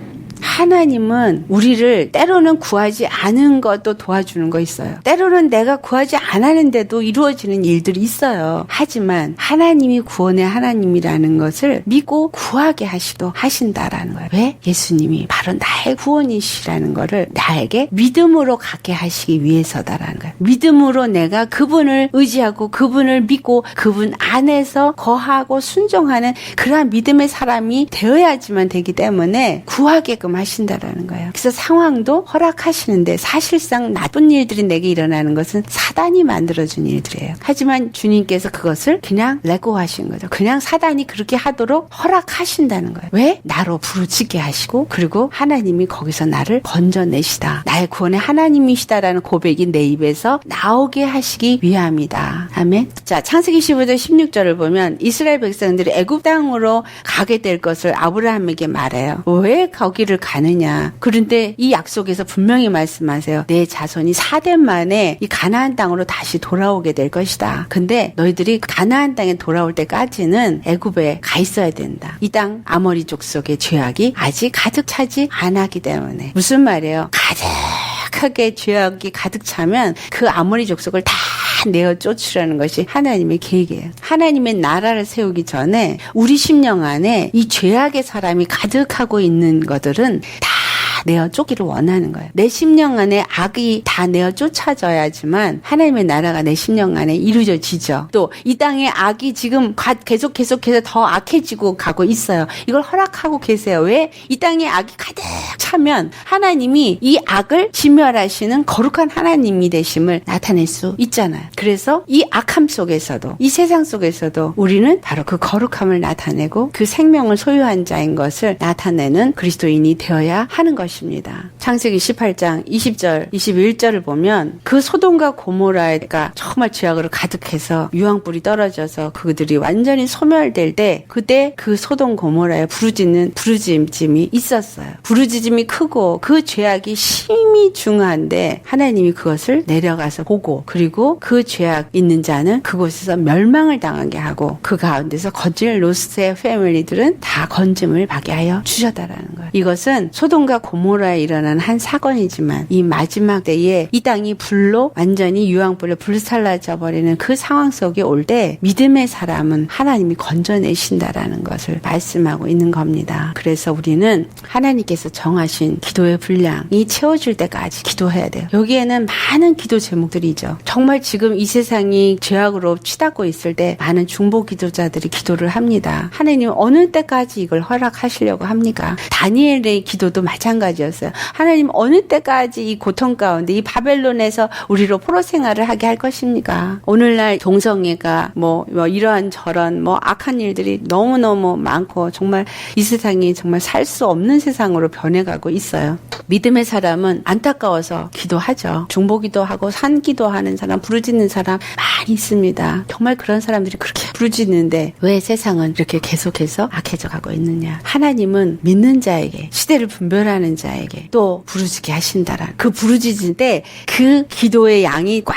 하나님은 우리를 때로는 구하지 않은 것도 도와주는 거 있어요. 때로는 내가 구하지 않았는데도 이루어지는 일들이 있어요. 하지만 하나님이 구원의 하나님이라는 것을 믿고 구하게 하신다라는 거예요. 왜? 예수님이 바로 나의 구원이시라는 거를 나에게 믿음으로 갖게 하시기 위해서다라는 거예요. 믿음으로 내가 그분을 의지하고 그분을 믿고 그분 안에서 거하고 순종하는 그러한 믿음의 사람이 되어야지만 되기 때문에 구하게끔 하신다라는 거예요. 그래서 상황도 허락하시는데 사실상 나쁜 일들이 내게 일어나는 것은 사단이 만들어준 일들이에요. 하지만 주님께서 그것을 그냥 레고 하신 거죠. 그냥 사단이 그렇게 하도록 허락하신다는 거예요. 왜? 나로 부르짖게 하시고 그리고 하나님이 거기서 나를 건져내시다. 나의 구원의 하나님이시다라는 고백이 내 입에서 나오게 하시기 위함이다. 아멘. 자, 창세기 15장 16절을 보면 이스라엘 백성들이 애굽 땅으로 가게 될 것을 아브라함에게 말해요. 왜 거기를 가느냐. 그런데 이 약속에서 분명히 말씀하세요. 내 자손이 4대 만에 이 가나안 땅으로 다시 돌아오게 될 것이다. 근데 너희들이 가나안 땅에 돌아올 때까지는 애굽에 가 있어야 된다. 이 땅 아모리 족속의 죄악이 아직 가득 차지 않았기 때문에. 무슨 말이에요? 가득하게 죄악이 가득 차면 그 아모리 족속을 다 내어 쫓으라는 것이 하나님의 계획이에요. 하나님의 나라를 세우기 전에 우리 심령 안에 이 죄악의 사람이 가득하고 있는 것들은 다 내어 쫓기를 원하는 거예요. 내 심령 안에 악이 다 내어 쫓아져야지만 하나님의 나라가 내 심령 안에 이루어지죠. 또 이 땅에 악이 지금 계속해서 더 악해지고 가고 있어요. 이걸 허락하고 계세요. 왜? 이 땅에 악이 가득 차면 하나님이 이 악을 진멸하시는 거룩한 하나님이 되심을 나타낼 수 있잖아요. 그래서 이 악함 속에서도, 이 세상 속에서도 우리는 바로 그 거룩함을 나타내고 그 생명을 소유한 자인 것을 나타내는 그리스도인이 되어야 하는 것입니다. 창세기 18장 20절, 21절을 보면 그 소돔과 고모라가 정말 죄악으로 가득해서 유황불이 떨어져서 그들이 완전히 소멸될 때 그때 그 소돔 고모라에 부르짖음이 있었어요. 부르짖음이 크고 그 죄악이 심히 중한데 하나님이 그것을 내려가서 보고 그리고 그 죄악 있는 자는 그곳에서 멸망을 당하게 하고 그 가운데서 거질 롯의 패밀리들은 다 건짐을 받게 하여 주셨다라는 거예요. 이것은 소돔과 고모라에 일어난 한 사건이지만 이 마지막 때에 이 땅이 불로 완전히 유황불로 불살라져 버리는 그 상황 속에 올 때 믿음의 사람은 하나님이 건져내신다라는 것을 말씀하고 있는 겁니다. 그래서 우리는 하나님께서 정하신 기도의 분량이 채워질 때까지 기도해야 돼요. 여기에는 많은 기도 제목들이죠. 정말 지금 이 세상이 죄악으로 치닫고 있을 때 많은 중보 기도자들이 기도를 합니다. 하나님 어느 때까지 이걸 허락하시려고 합니까? 다니엘의 기도도 마찬가지였어요. 하나님 어느 때까지 이 고통 가운데 이 바벨론에서 우리로 포로 생활을 하게 할 것입니까? 오늘날 동성애가 뭐 이러한 저런 악한 일들이 너무너무 많고 정말 이 세상이 정말 살 수 없는 세상으로 변해가고 있어요. 믿음의 사람은 안타까워서 기도하죠. 중보기도 하고 산기도하는 사람, 부르짖는 사람 많이 있습니다. 정말 그런 사람들이 그렇게 부르짖는데 왜 세상은 이렇게 계속해서 악해져 가고 있느냐? 하나님은 믿는 자에게, 시대를 분별하는 자에게 또 부르짖게 하신다라는 그 부르짖을 때 그 기도의 양이 꽉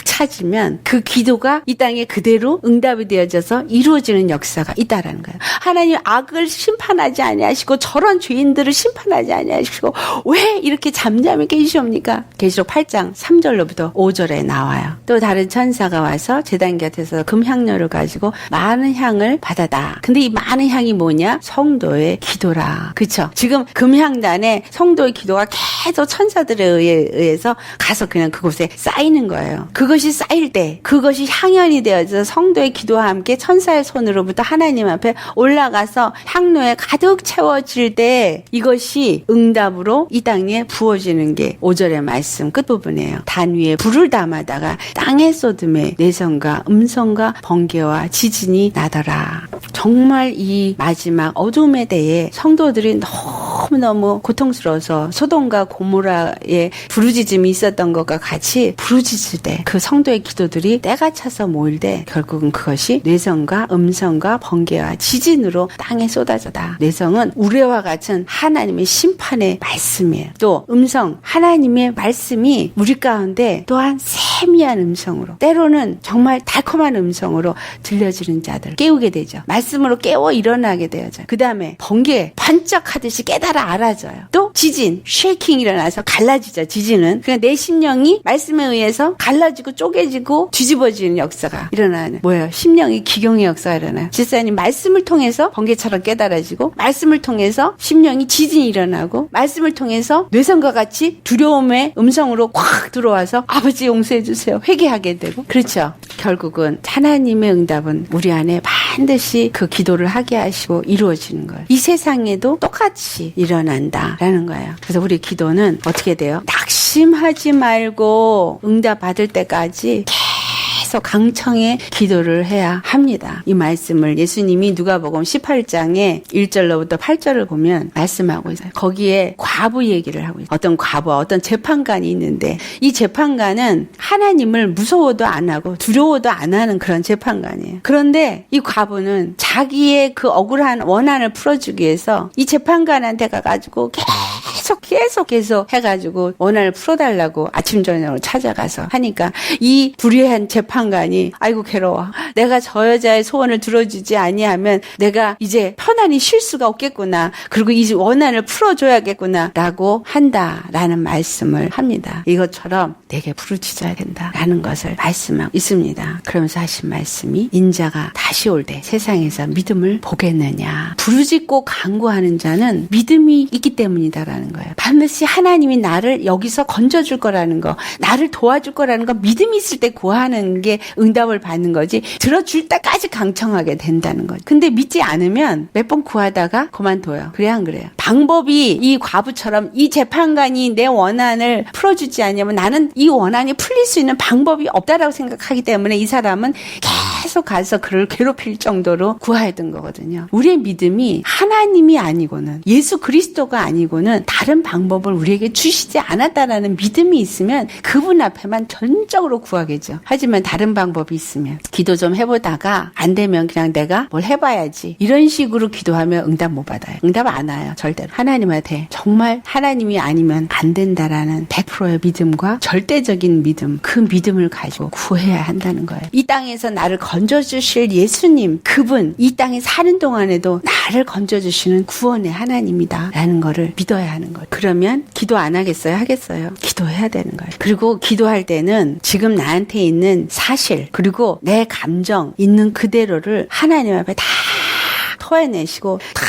차지면 그 기도가 이 땅에 그대로 응답이 되어져서 이루어지는 역사가 있다라는 거예요. 하나님 악을 심판하지 아니하시고 저런 죄인들을 심판하지 아니하시고 왜 이렇게 잠잠히 계시옵니까? 계시록 8장 3절로부터 5절에 나와요. 또 다른 천사가 와서 제단 곁에서 금향료를 가지고 많은 향을 받았다. 근데 이 많은 향이 뭐냐? 성도의 기도라. 그쵸? 지금 금향단에 성도의 기도가 계속 천사들에 의해서 가서 그냥 그곳에 쌓이는 거예요. 그것이 쌓일 때 그것이 향연이 되어서 성도의 기도와 함께 천사의 손으로부터 하나님 앞에 올라가서 향로에 가득 채워질 때 이것이 응답으로 이 땅에 부어지는 게 5절의 말씀 끝부분이에요. 단 위에 불을 담아다가 땅에 쏟음에 내성과 음성과 번개와 지진이 나더라. 정말 이 마지막 어둠의 때에 성도들이 너무너무 고통스러워서 소돔과 고모라의 부르짖음이 있었던 것과 같이 부르짖을 때 그 성도의 기도들이 때가 차서 모일 때 결국은 그것이 뇌성과 음성과 번개와 지진으로 땅에 쏟아져다. 뇌성은 우레와 같은 하나님의 심판의 말씀이에요. 또 음성, 하나님의 말씀이 우리 가운데 또한 세미한 음성으로 때로는 정말 달콤한 음성으로 들려지는 자들 깨우게 되죠. 말씀으로 깨워 일어나게 되어져. 그 다음에 번개 반짝하듯이 깨달아 알아져요. 또 지진, 쉐이킹 일어나서 갈라지죠. 지진은 그냥 내 심령이 말씀에 의해서 갈라지고 쪼개지고 뒤집어지는 역사가 일어나는 뭐예요? 심령이 기경의 역사가 일어나요. 집사님 말씀을 통해서 번개처럼 깨달아지고 말씀을 통해서 심령이 지진이 일어나고 말씀을 통해서 뇌성과 같이 두려움의 음성으로 꽉 들어와서 아버지 용서해 주세요. 회개하게 되고 그렇죠. 결국은 하나님의 응답은 우리 안에 반드시 그 기도를 하게 하시고 이루어지는 거예요. 이 세상에도 똑같이 일어난다라는 거예요. 그래서 우리 기도는 어떻게 돼요? 낙심하지 말고 응답 받을 때까지 계속 강청의 기도를 해야 합니다. 이 말씀을 예수님이 누가복음 18장에 1절로부터 8절을 보면 말씀하고 있어요. 거기에 과부 얘기를 하고 있어요. 어떤 과부와 어떤 재판관이 있는데 이 재판관은 하나님을 무서워도 안 하고 두려워도 안 하는 그런 재판관이에요. 그런데 이 과부는 자기의 그 억울한 원한을 풀어주기 위해서 이 재판관한테 가가지고 계속 해가지고 원한을 풀어달라고 아침 저녁으로 찾아가서 하니까 이 불의한 재판관이 아이고 괴로워. 내가 저 여자의 소원을 들어주지 아니하면 내가 이제 편안히 쉴 수가 없겠구나. 그리고 이 원한을 풀어줘야겠구나 라고 한다라는 말씀을 합니다. 이것처럼 내게 부르짖어야 된다라는 것을 말씀하고 있습니다. 그러면서 하신 말씀이 인자가 다시 올 때 세상에서 믿음을 보겠느냐. 부르짖고 간구하는 자는 믿음이 있기 때문이다라는 거예요. 거예요. 반드시 하나님이 나를 여기서 건져줄 거라는 거, 나를 도와줄 거라는 거 믿음이 있을 때 구하는 게 응답을 받는 거지, 들어줄 때까지 강청하게 된다는 거죠. 근데 믿지 않으면 몇 번 구하다가 그만둬요. 그래야 안 그래요? 방법이 이 과부처럼 이 재판관이 내 원한을 풀어주지 않으면 나는 이 원한이 풀릴 수 있는 방법이 없다라고 생각하기 때문에 이 사람은 계속 가서 그를 괴롭힐 정도로 구하였던 거거든요. 우리의 믿음이 하나님이 아니고는, 예수 그리스도가 아니고는 다른 방법을 우리에게 주시지 않았다라는 믿음이 있으면 그분 앞에만 전적으로 구하겠죠. 하지만 다른 방법이 있으면 기도 좀 해보다가 안 되면 그냥 내가 뭘 해봐야지, 이런 식으로 기도하면 응답 못 받아요. 응답 안 와요. 절대로. 하나님한테 정말 하나님이 아니면 안 된다라는 100%의 믿음과 절대적인 믿음, 그 믿음을 가지고 구해야 한다는 거예요. 이 땅에서 나를 건져주실 예수님, 그분 이 땅에 사는 동안에도 나를 건져주시는 구원의 하나님이다 라는 거를 믿어야 하는 거예요. 그러면 기도 안 하겠어요? 하겠어요. 기도해야 되는 거예요. 그리고 기도할 때는 지금 나한테 있는 사실, 그리고 내 감정 있는 그대로를 하나님 앞에 다 토해내시고 다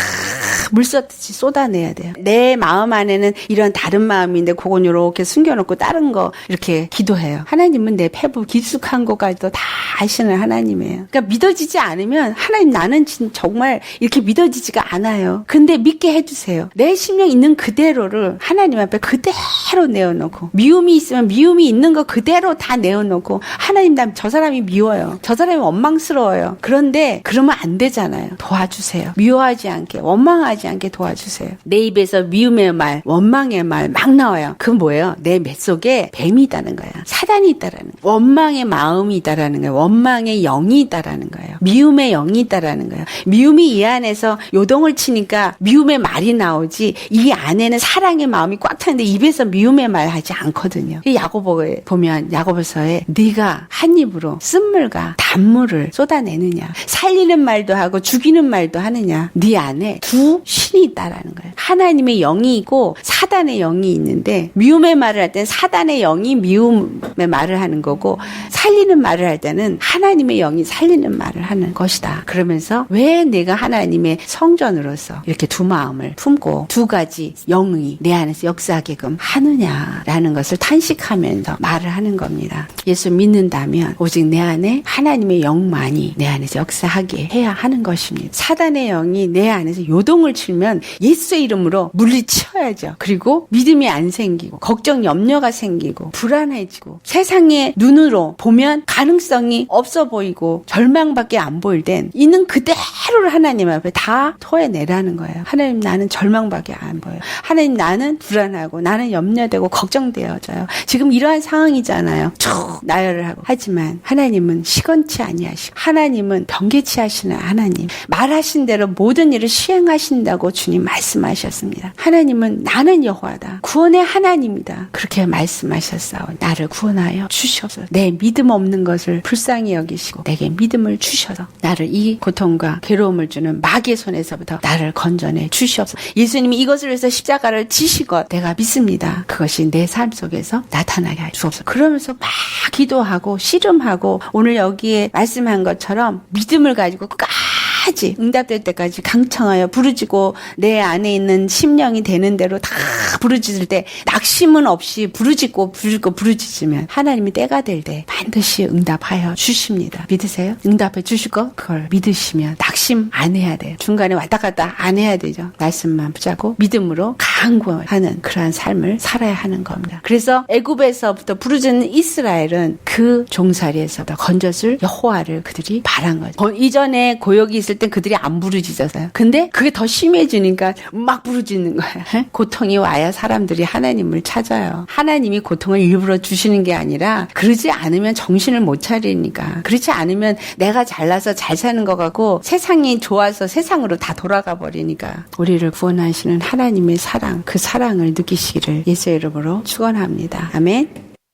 물쏟듯이 쏟아내야 돼요. 내 마음 안에는 이런 다른 마음인데 그건 이렇게 숨겨놓고 다른 거 이렇게 기도해요. 하나님은 내 패부 깊숙한 것까지도 다 아시는 하나님이에요. 그러니까 믿어지지 않으면 하나님 나는 정말 이렇게 믿어지지가 않아요. 근데 믿게 해주세요. 내 심령 있는 그대로를 하나님 앞에 그대로 내어놓고, 미움이 있으면 미움이 있는 거 그대로 다 내어놓고, 하나님 나 저 사람이 미워요. 저 사람이 원망스러워요. 그런데 그러면 안 되잖아요. 도와주세요. 미워하지 않게, 원망하지 않게 도와주세요. 내 입에서 미움의 말, 원망의 말 막 나와요. 그건 뭐예요? 내 뱃속에 뱀이 있다는 거야. 사단이 있다라는 거야. 원망의 마음이 있다라는 거예요. 원망의 영이 있다라는 거예요. 미움의 영이 있다라는 거예요. 미움이 이 안에서 요동을 치니까 미움의 말이 나오지, 이 안에는 사랑의 마음이 꽉 차는데 입에서 미움의 말 하지 않거든요. 야고보에 보면, 야고보서에 네가 한 입으로 쓴물과 단물을 쏟아내느냐, 살리는 말도 하고 죽이는 말도 하느냐, 네 안에 두 신이 있다라는 거예요. 하나님의 영이 있고 사단의 영이 있는데, 미움의 말을 할 때는 사단의 영이 미움의 말을 하는 거고, 살리는 말을 할 때는 하나님의 영이 살리는 말을 하는 것이다. 그러면서 왜 내가 하나님의 성전으로서 이렇게 두 마음을 품고 두 가지 영이 내 안에서 역사하게끔 하느냐라는 것을 탄식하면서 말을 하는 겁니다. 예수 믿는다면 오직 내 안에 하나님의 영만이 내 안에서 역사하게 해야 하는 것입니다. 사단의 영이 내 안에서 요동을 치면 예수의 이름으로 물리쳐야죠. 그리고 믿음이 안 생기고 걱정 염려가 생기고 불안해지고 세상의 눈으로 보면 가능성이 없어 보이고 절망밖에 안 보일 땐 있는 그대로를 하나님 앞에 다 토해내라는 거예요. 하나님 나는 절망밖에 안 보여요. 하나님 나는 불안하고 나는 염려되고 걱정되어져요. 지금 이러한 상황이잖아요. 쭉 나열을 하고. 하지만 하나님은 시건치 아니하시고, 하나님은 변개치 하시는 하나님, 말하신 대로 모든 일을 시행하신다고 주님 말씀하셨습니다. 하나님은 나는 여호와다, 구원의 하나님이다, 그렇게 말씀하셨사오. 나를 구원하여 주시옵소서. 내 믿음 없는 것을 불쌍히 여기시고 내게 믿음을 주셔서 나를 이 고통과 괴로움을 주는 마귀의 손에서부터 나를 건져내 주시옵소서. 예수님이 이것을 위해서 십자가를 지신 것 내가 믿습니다. 그것이 내 삶 속에서 나타나게 해 주옵소서. 그러면서 막 기도하고 씨름하고, 오늘 여기에 말씀한 것처럼 믿음을 가지고 끝까지 응답될 때까지 강청하여 부르짖고, 내 안에 있는 심령이 되는 대로 다 부르짖을 때 낙심은 없이 부르짖고 부르짖으면 하나님이 때가 될 때 반드시 응답하여 주십니다. 믿으세요? 응답해 주실 거 그걸 믿으시면 낙심 안 해야 돼요. 중간에 왔다 갔다 안 해야 되죠. 말씀만 붙잡고 믿음으로 강구하는 그러한 삶을 살아야 하는 겁니다. 그래서 애굽에서부터 부르짖는 이스라엘은 그 종살이에서부터 건져줄 여호와를 그들이 바란 거죠. 이전에 고역이 있을 땐 그들이 안 부르짖었어요. 근데 그게 더 심해지니까 막 부르짖는 거예요. 고통이 와야 사람들이 하나님을 찾아요. 하나님이 고통을 일부러 주시는 게 아니라, 그러지 않으면 정신을 못 차리니까. 그렇지 않으면 내가 잘나서 잘 사는 것 같고 세상이 좋아서 세상으로 다 돌아가 버리니까. 우리를 구원하시는 하나님의 사랑, 그 사랑을 느끼시기를 예수의 이름으로 축원합니다. 아멘.